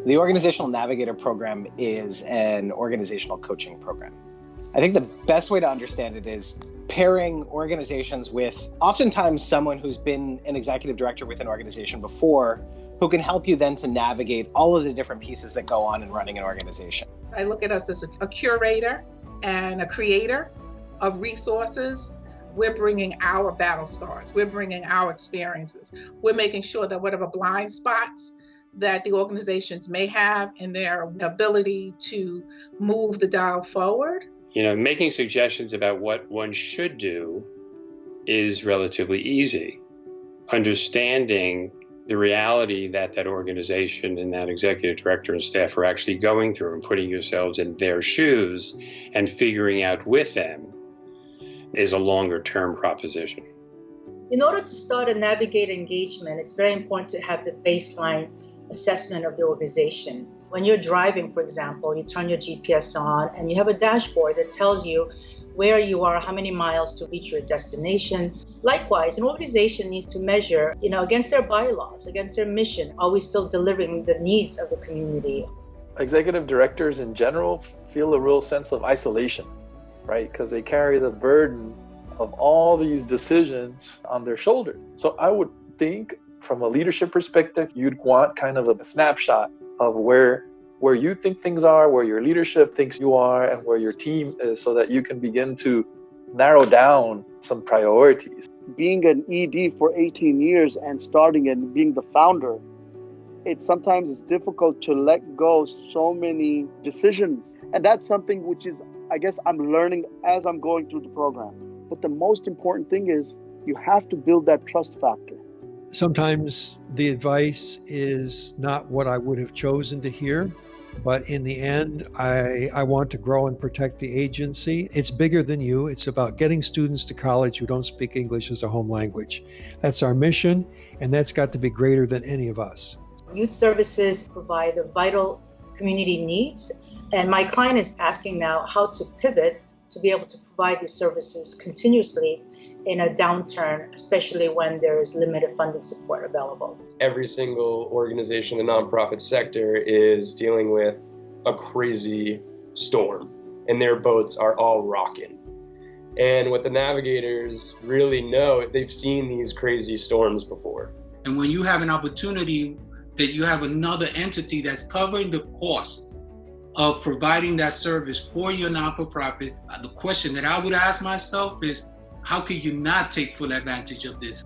The Organizational Navigator program is an organizational coaching program. I think the best way to understand it is pairing organizations with oftentimes someone who's been an executive director with an organization before, who can help you then to navigate all of the different pieces that go on in running an organization. I look at us as a curator and a creator of resources. We're bringing our battle scars. We're bringing our experiences. We're making sure that whatever blind spots that the organizations may have in their ability to move the dial forward. Making suggestions about what one should do is relatively easy. Understanding the reality that that organization and that executive director and staff are actually going through and putting yourselves in their shoes and figuring out with them is a longer term proposition. In order to start a Navigator engagement, it's very important to have the baseline assessment of the organization. When you're driving, for example, you turn your GPS on and you have a dashboard that tells you where you are, how many miles to reach your destination. Likewise, an organization needs to measure, against their bylaws, against their mission, are we still delivering the needs of the community? Executive directors in general feel a real sense of isolation, right? Because they carry the burden of all these decisions on their shoulders. So I would think from a leadership perspective, you'd want kind of a snapshot of where you think things are, where your leadership thinks you are, and where your team is, so that you can begin to narrow down some priorities. Being an ED for 18 years and starting and being the founder, sometimes it's difficult to let go so many decisions. And that's something which is, I guess, I'm learning as I'm going through the program. But the most important thing is you have to build that trust factor. Sometimes the advice is not what I would have chosen to hear, but in the end, I want to grow and protect the agency. It's bigger than you. It's about getting students to college who don't speak English as a home language. That's our mission, and that's got to be greater than any of us. Youth services provide the vital community needs, and my client is asking now how to pivot to be able to provide these services continuously in a downturn, especially when there is limited funding support available. Every single organization in the nonprofit sector is dealing with a crazy storm, and their boats are all rocking. And what the navigators really know, they've seen these crazy storms before. And when you have an opportunity that you have another entity that's covering the cost of providing that service for your not-for-profit, the question that I would ask myself is, how can you not take full advantage of this?